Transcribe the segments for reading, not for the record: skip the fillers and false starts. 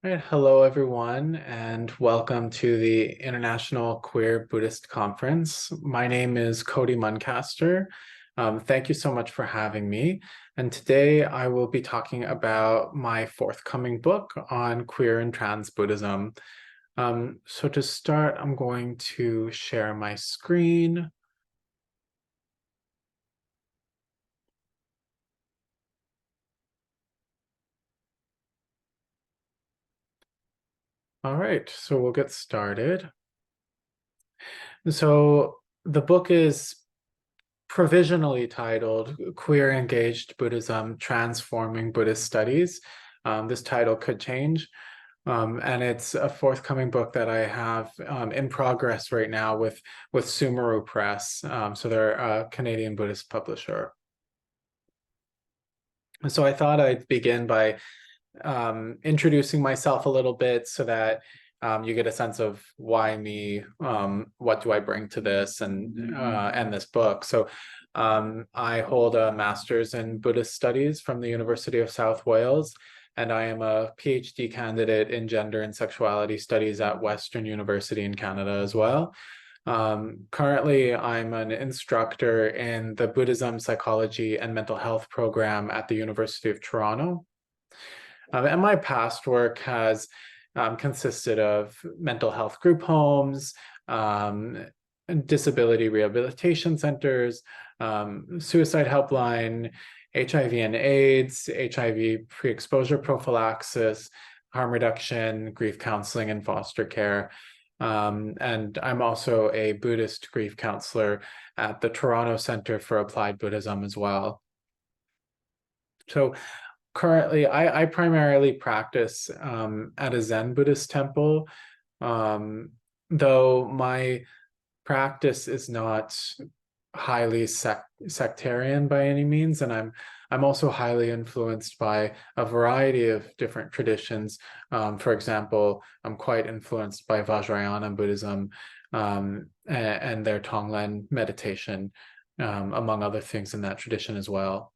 All right, hello everyone, and welcome to the International Queer Buddhist Conference. My name is Kody Muncaster. Thank you so much for having me. And today I will be talking about my forthcoming book on queer and trans Buddhism. So to start, I'm going to share my screen. All right, so we'll get started. So the book is provisionally titled Queer Engaged Buddhism, Transforming Buddhist Studies. This title could change. And it's a forthcoming book that I have in progress right now with Sumeru Press. So they're a Canadian Buddhist publisher. So I thought I'd begin by introducing myself a little bit so that you get a sense of why me, what do I bring to this and this book. So I hold a master's in Buddhist studies from the University of South Wales, and I am a PhD candidate in gender and sexuality studies at Western University in Canada as well. Currently, I'm an instructor in the Buddhism, Psychology, and Mental Health program at the University of Toronto. And my past work has consisted of mental health group homes, disability rehabilitation centers, suicide helpline, HIV and AIDS, HIV pre-exposure prophylaxis, harm reduction, grief counseling, and foster care. And I'm also a Buddhist grief counselor at the Toronto Center for Applied Buddhism as well. So currently, I primarily practice at a Zen Buddhist temple, though my practice is not highly sectarian by any means, and I'm also highly influenced by a variety of different traditions. For example, I'm quite influenced by Vajrayana Buddhism and their Tonglen meditation, among other things in that tradition as well.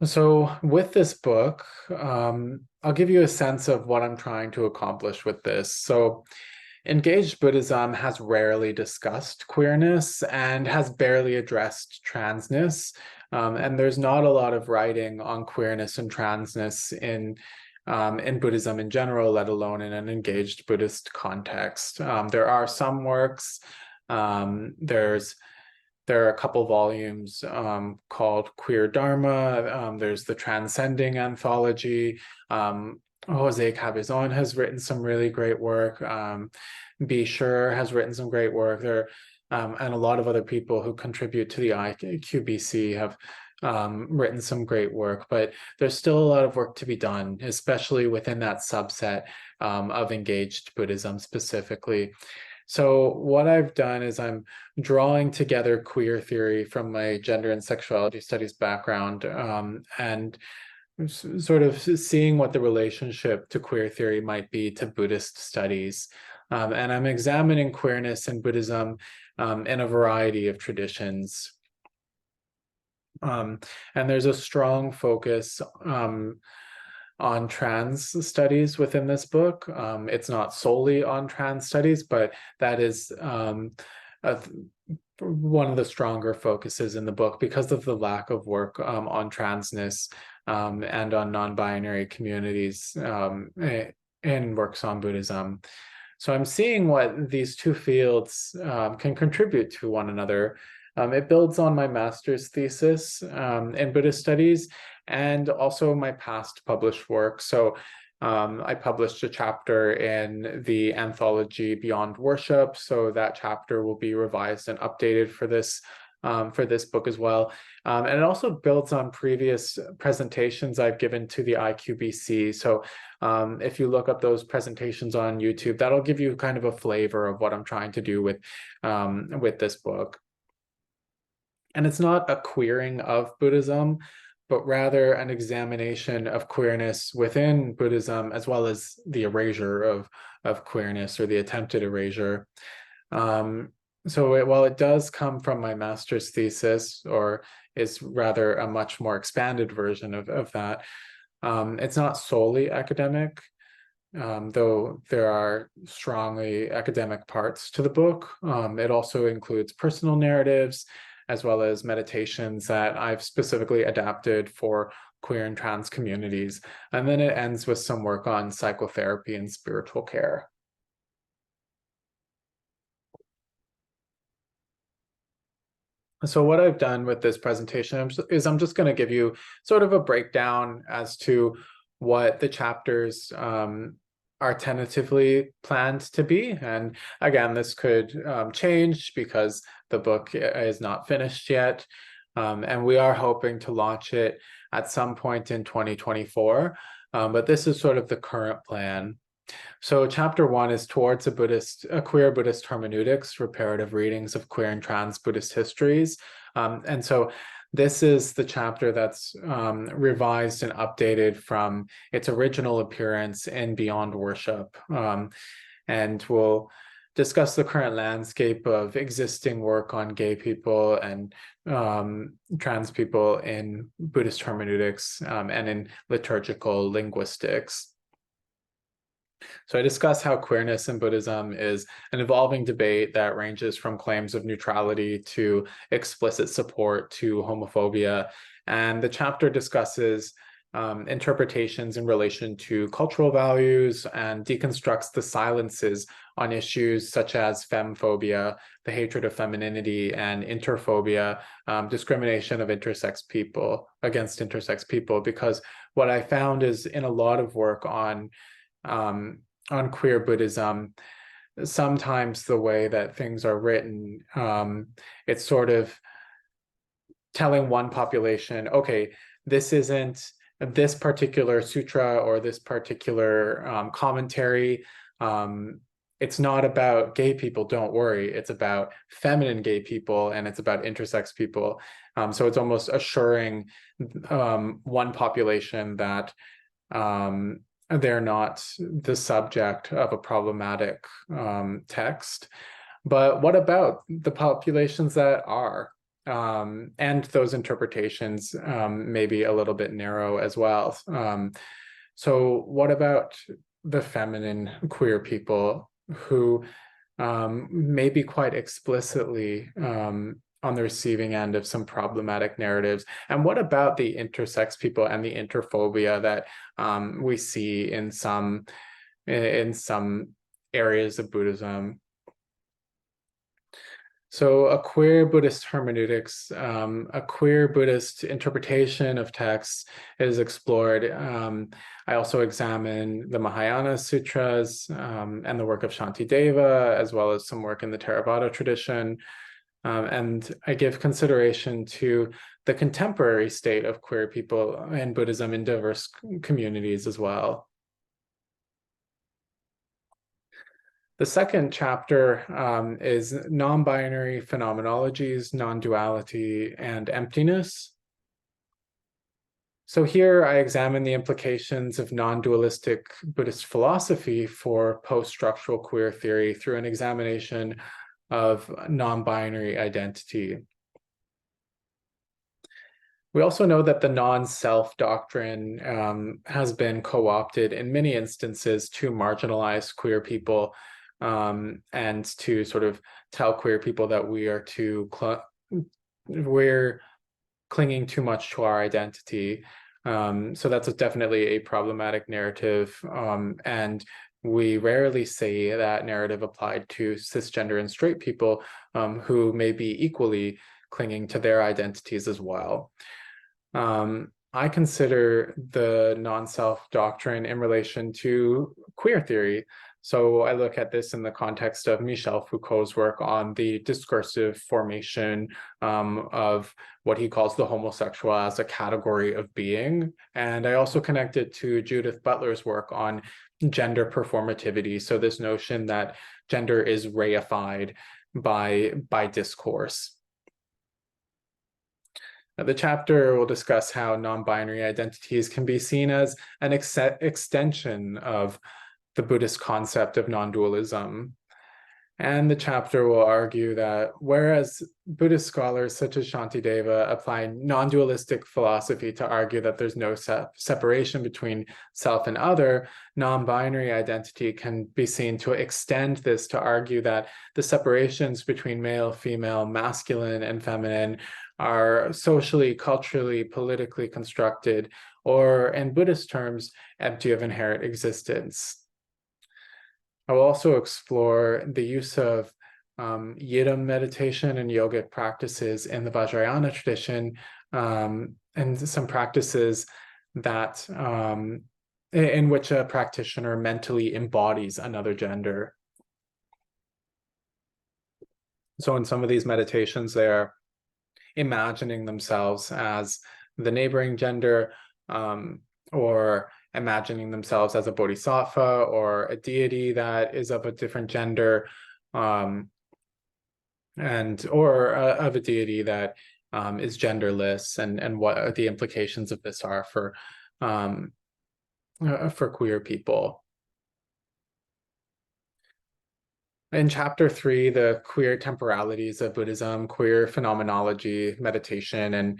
So with this book, I'll give you a sense of what I'm trying to accomplish with this. So engaged Buddhism has rarely discussed queerness and has barely addressed transness. And there's not a lot of writing on queerness and transness in Buddhism in general, let alone in an engaged Buddhist context. There are some works. There are a couple volumes called Queer Dharma. There's the Transcending Anthology. Jose Cabezon has written some really great work. B. Sure has written some great work. And a lot of other people who contribute to the IQBC have written some great work, but there's still a lot of work to be done, especially within that subset of engaged Buddhism specifically. So what I've done is I'm drawing together queer theory from my gender and sexuality studies background and sort of seeing what the relationship to queer theory might be to Buddhist studies. And I'm examining queerness in Buddhism in a variety of traditions. And there's a strong focus on trans studies within this book. It's not solely on trans studies, but that is one of the stronger focuses in the book because of the lack of work on transness and on non-binary communities in works on Buddhism. So I'm seeing what these two fields can contribute to one another. It builds on my master's thesis in Buddhist studies and also my past published work. So I published a chapter in the anthology Beyond Worship. So that chapter will be revised and updated for this book as well. And it also builds on previous presentations I've given to the IQBC. So if you look up those presentations on YouTube, that'll give you kind of a flavor of what I'm trying to do with this book. And it's not a queering of Buddhism, but rather an examination of queerness within Buddhism, as well as the erasure of queerness or the attempted erasure. So while it does come from my master's thesis, or is rather a much more expanded version of that. It's not solely academic, though there are strongly academic parts to the book. It also includes personal narratives, as well as meditations that I've specifically adapted for queer and trans communities. And then it ends with some work on psychotherapy and spiritual care. So what I've done with this presentation is I'm just going to give you sort of a breakdown as to what the chapters are tentatively planned to be. And again, this could change because the book is not finished yet. And we are hoping to launch it at some point in 2024. But this is sort of the current plan. So chapter 1 is towards a queer Buddhist hermeneutics, reparative readings of queer and trans Buddhist histories. And so this is the chapter that's revised and updated from its original appearance in Beyond Worship. And we'll discuss the current landscape of existing work on gay people and trans people in Buddhist hermeneutics and in liturgical linguistics. So I discuss how queerness in Buddhism is an evolving debate that ranges from claims of neutrality to explicit support to homophobia. And the chapter discusses interpretations in relation to cultural values and deconstructs the silences on issues such as femphobia, the hatred of femininity, and interphobia, discrimination of against intersex people. Because what I found is in a lot of work on queer Buddhism, sometimes the way that things are written, it's sort of telling one population, okay, this isn't this particular sutra or this particular commentary. It's not about gay people, don't worry. It's about feminine gay people and it's about intersex people. So it's almost assuring one population that they're not the subject of a problematic text. But what about the populations that are? And those interpretations may be a little bit narrow as well. So what about the feminine queer people who may be quite explicitly on the receiving end of some problematic narratives? And what about the intersex people and the interphobia that we see in some areas of Buddhism? So a queer Buddhist hermeneutics, a queer Buddhist interpretation of texts is explored. I also examine the Mahayana sutras and the work of Shantideva, as well as some work in the Theravada tradition. And I give consideration to the contemporary state of queer people and Buddhism in diverse communities as well. The second chapter is non-binary phenomenologies, non-duality, and emptiness. So here I examine the implications of non-dualistic Buddhist philosophy for post-structural queer theory through an examination of non-binary identity. We also know that the non-self doctrine has been co-opted in many instances to marginalize queer people and to sort of tell queer people that we're clinging too much to our identity. So that's definitely a problematic narrative, and we rarely see that narrative applied to cisgender and straight people who may be equally clinging to their identities as well. I consider the non-self doctrine in relation to queer theory. So I look at this in the context of Michel Foucault's work on the discursive formation of what he calls the homosexual as a category of being. And I also connect it to Judith Butler's work on gender performativity. So this notion that gender is reified by discourse. The chapter will discuss how non-binary identities can be seen as an extension of the Buddhist concept of non-dualism. And the chapter will argue that whereas Buddhist scholars such as Shantideva apply non-dualistic philosophy to argue that there's no separation between self and other, non-binary identity can be seen to extend this to argue that the separations between male, female, masculine, and feminine are socially, culturally, politically constructed, or in Buddhist terms, empty of inherent existence. I will also explore the use of Yidam meditation and yogic practices in the Vajrayana tradition, and some practices that in which a practitioner mentally embodies another gender. So in some of these meditations, they're imagining themselves as the neighboring gender, or imagining themselves as a bodhisattva or a deity that is of a different gender, or of a deity that is genderless, and what the implications of this are for queer people. In chapter 3, the queer temporalities of Buddhism, queer phenomenology, meditation, and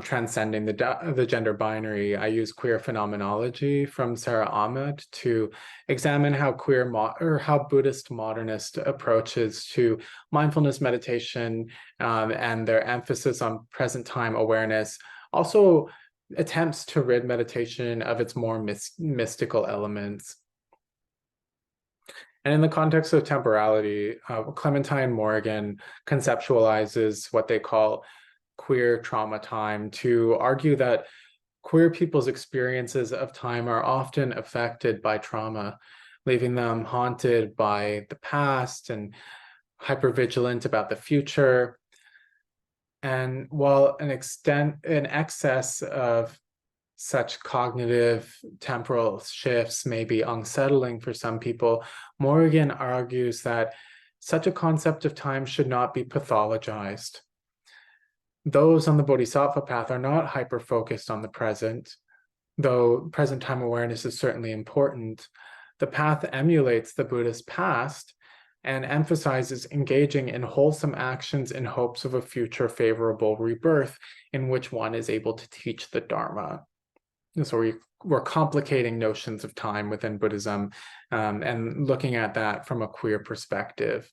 transcending the gender binary, I use queer phenomenology from Sarah Ahmed to examine how how Buddhist modernist approaches to mindfulness meditation and their emphasis on present time awareness also attempts to rid meditation of its more mystical elements. And in the context of temporality, Clementine Morgan conceptualizes what they call queer trauma time to argue that queer people's experiences of time are often affected by trauma, leaving them haunted by the past and hypervigilant about the future. And while an excess of such cognitive temporal shifts may be unsettling for some people, Morgan argues that such a concept of time should not be pathologized. Those on the bodhisattva path are not hyper-focused on the present, though present time awareness is certainly important. The path emulates the Buddhist past and emphasizes engaging in wholesome actions in hopes of a future favorable rebirth in which one is able to teach the Dharma. So we're complicating notions of time within Buddhism, and looking at that from a queer perspective.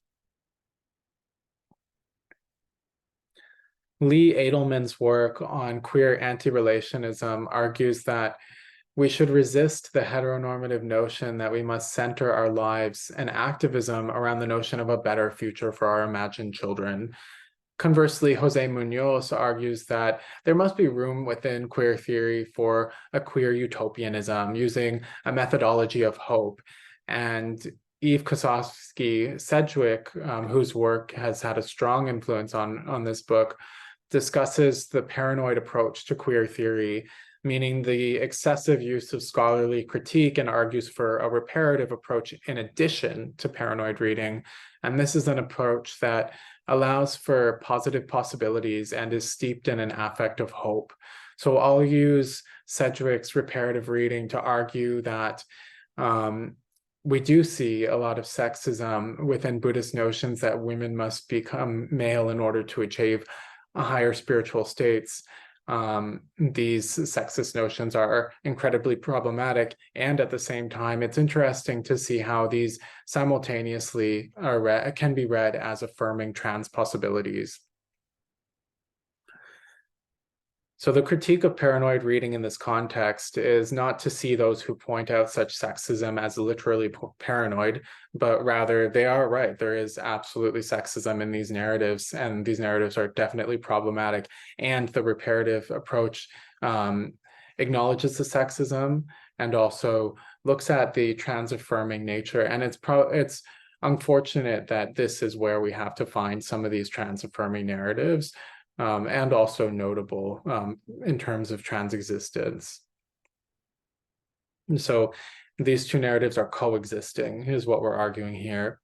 Lee Edelman's work on queer anti-relationism argues that we should resist the heteronormative notion that we must center our lives and activism around the notion of a better future for our imagined children. Conversely, Jose Munoz argues that there must be room within queer theory for a queer utopianism using a methodology of hope. And Eve Kosofsky-Sedgwick, whose work has had a strong influence on this book, discusses the paranoid approach to queer theory, meaning the excessive use of scholarly critique, and argues for a reparative approach in addition to paranoid reading. And this is an approach that allows for positive possibilities and is steeped in an affect of hope. So I'll use Sedgwick's reparative reading to argue that we do see a lot of sexism within Buddhist notions that women must become male in order to achieve higher spiritual states. These sexist notions are incredibly problematic, and at the same time, it's interesting to see how these simultaneously can be read as affirming trans possibilities. So the critique of paranoid reading in this context is not to see those who point out such sexism as literally paranoid, but rather they are right. There is absolutely sexism in these narratives, and these narratives are definitely problematic. And the reparative approach acknowledges the sexism and also looks at the trans-affirming nature. And it's unfortunate that this is where we have to find some of these trans-affirming narratives. And also notable in terms of trans existence. And so these two narratives are coexisting, is what we're arguing here.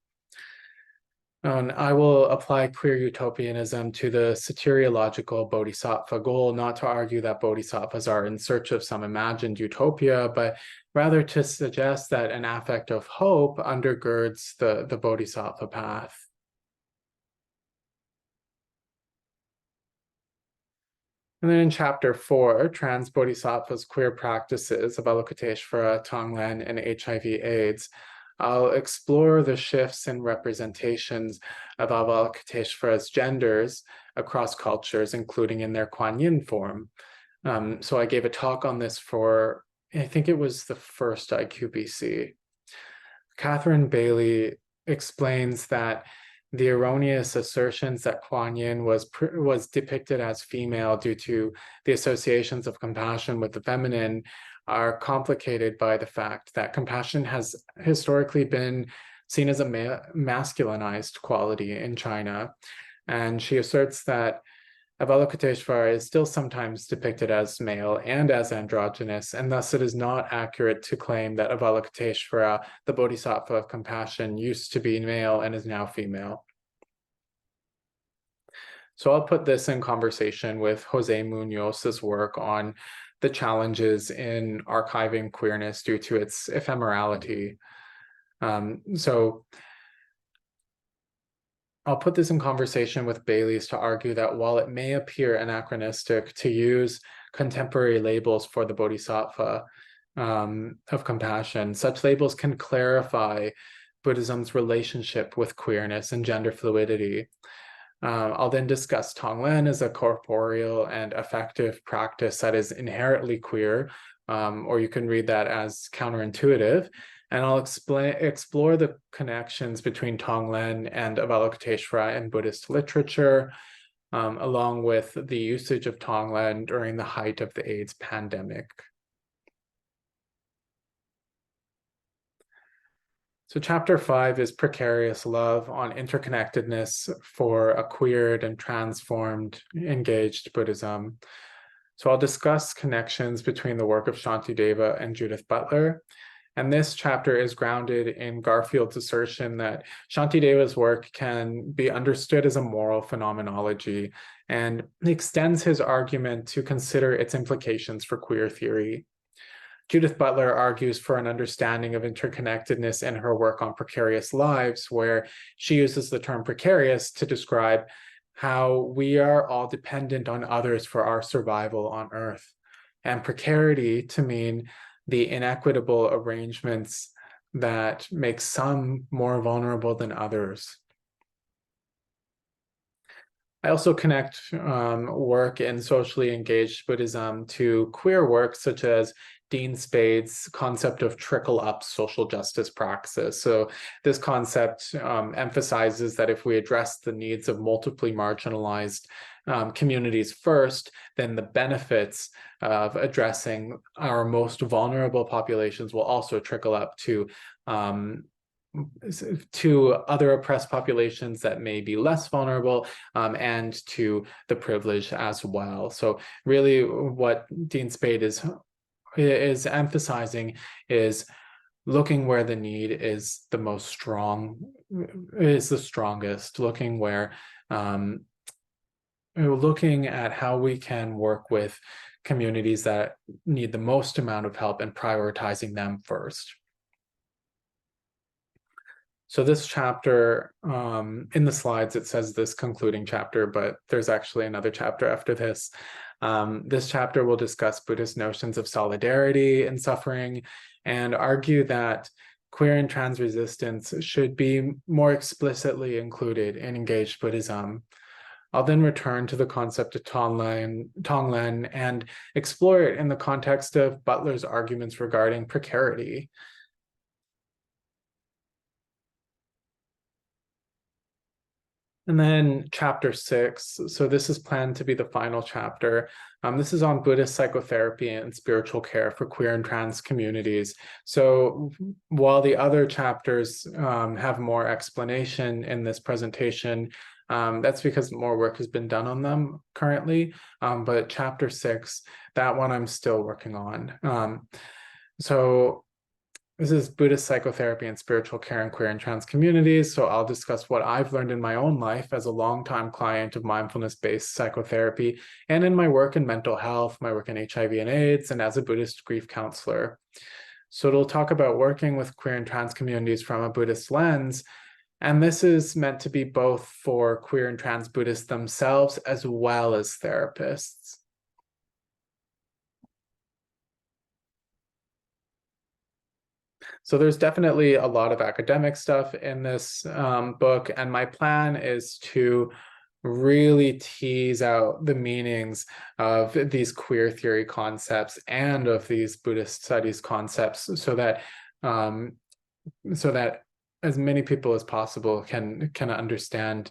And I will apply queer utopianism to the soteriological bodhisattva goal, not to argue that bodhisattvas are in search of some imagined utopia, but rather to suggest that an affect of hope undergirds the bodhisattva path. And then in chapter 4, Trans Bodhisattvas Queer Practices of Avalokiteshvara, Tonglen, and HIV/AIDS, I'll explore the shifts in representations of Avalokiteshvara's genders across cultures, including in their Kuan Yin form. So I gave a talk on this for, I think it was the first IQBC. Catherine Bailey explains that the erroneous assertions that Kuan Yin was depicted as female due to the associations of compassion with the feminine are complicated by the fact that compassion has historically been seen as a masculinized quality in China. And she asserts that Avalokiteshvara is still sometimes depicted as male and as androgynous, and thus it is not accurate to claim that Avalokiteshvara, the Bodhisattva of compassion, used to be male and is now female. So I'll put this in conversation with Jose Munoz's work on the challenges in archiving queerness due to its ephemerality. So I'll put this in conversation with Bailey's to argue that while it may appear anachronistic to use contemporary labels for the Bodhisattva of compassion, such labels can clarify Buddhism's relationship with queerness and gender fluidity. I'll then discuss Tonglen as a corporeal and affective practice that is inherently queer, or you can read that as counterintuitive. And I'll explore the connections between Tonglen and Avalokiteshvara in Buddhist literature, along with the usage of Tonglen during the height of the AIDS pandemic. So chapter 5 is Precarious Love on Interconnectedness for a Queered and Transformed Engaged Buddhism. So I'll discuss connections between the work of Shantideva and Judith Butler. And this chapter is grounded in Garfield's assertion that Shantideva's work can be understood as a moral phenomenology, and extends his argument to consider its implications for queer theory. Judith Butler argues for an understanding of interconnectedness in her work on precarious lives, where she uses the term precarious to describe how we are all dependent on others for our survival on Earth, and precarity to mean the inequitable arrangements that make some more vulnerable than others. I also connect work in socially engaged Buddhism to queer work, such as Dean Spade's concept of trickle-up social justice praxis. So this concept emphasizes that if we address the needs of multiply marginalized communities first, then the benefits of addressing our most vulnerable populations will also trickle up to other oppressed populations that may be less vulnerable, and to the privileged as well. So really what Dean Spade is emphasizing is looking where the need is the strongest, looking where looking at how we can work with communities that need the most amount of help and prioritizing them first. So this chapter, in the slides, it says this concluding chapter, but there's actually another chapter after this. This chapter will discuss Buddhist notions of solidarity and suffering, and argue that queer and trans resistance should be more explicitly included in engaged Buddhism. I'll then return to the concept of Tonglen and explore it in the context of Butler's arguments regarding precarity. And then chapter 6, so this is planned to be the final chapter. This is on Buddhist psychotherapy and spiritual care for queer and trans communities. So while the other chapters have more explanation in this presentation, that's because more work has been done on them currently. But chapter 6, that one I'm still working on. So This is Buddhist psychotherapy and spiritual care in queer and trans communities. So I'll discuss what I've learned in my own life as a longtime client of mindfulness-based psychotherapy and in my work in mental health, my work in HIV and AIDS, and as a Buddhist grief counselor. So it'll talk about working with queer and trans communities from a Buddhist lens. And this is meant to be both for queer and trans Buddhists themselves as well as therapists. So there's definitely a lot of academic stuff in this book, and my plan is to really tease out the meanings of these queer theory concepts and of these Buddhist studies concepts so that as many people as possible can understand,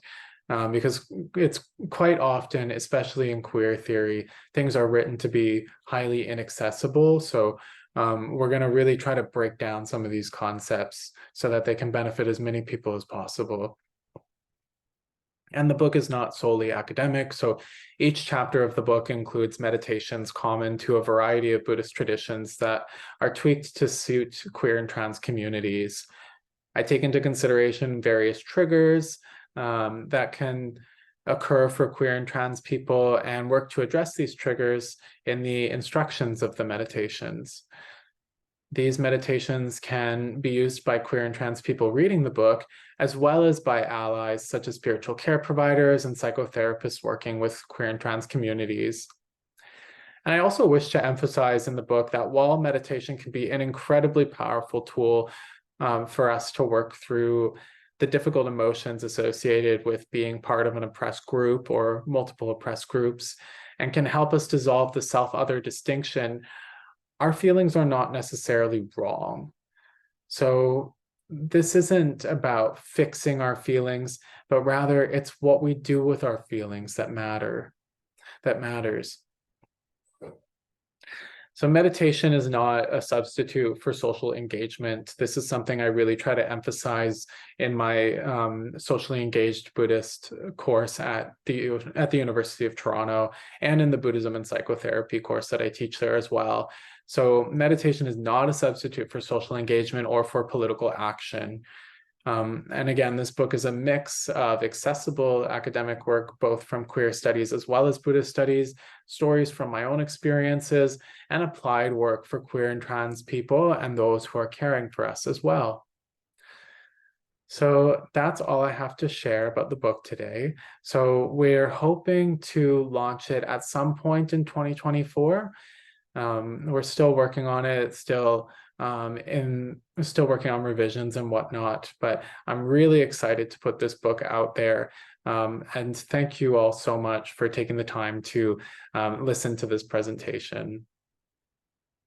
because it's quite often, especially in queer theory, things are written to be highly inaccessible. So we're going to really try to break down some of these concepts so that they can benefit as many people as possible. And the book is not solely academic, so each chapter of the book includes meditations common to a variety of Buddhist traditions that are tweaked to suit queer and trans communities. I take into consideration various triggers that can occur for queer and trans people and work to address these triggers in the instructions of the meditations. These meditations can be used by queer and trans people reading the book, as well as by allies such as spiritual care providers and psychotherapists working with queer and trans communities. And I also wish to emphasize in the book that while meditation can be an incredibly powerful tool for us to work through the difficult emotions associated with being part of an oppressed group or multiple oppressed groups, and can help us dissolve the self-other distinction, our feelings are not necessarily wrong. So this isn't about fixing our feelings, but rather it's what we do with our feelings that matters. So meditation is not a substitute for social engagement. This is something I really try to emphasize in my socially engaged Buddhist course at the University of Toronto, and in the Buddhism and psychotherapy course that I teach there as well. So meditation is not a substitute for social engagement or for political action. And again, this book is a mix of accessible academic work, both from queer studies as well as Buddhist studies, stories from my own experiences, and applied work for queer and trans people and those who are caring for us as well. So that's all I have to share about the book today. So we're hoping to launch it at some point in 2024. We're still working on it, still working on revisions and whatnot, but I'm really excited to put this book out there. And thank you all so much for taking the time to listen to this presentation.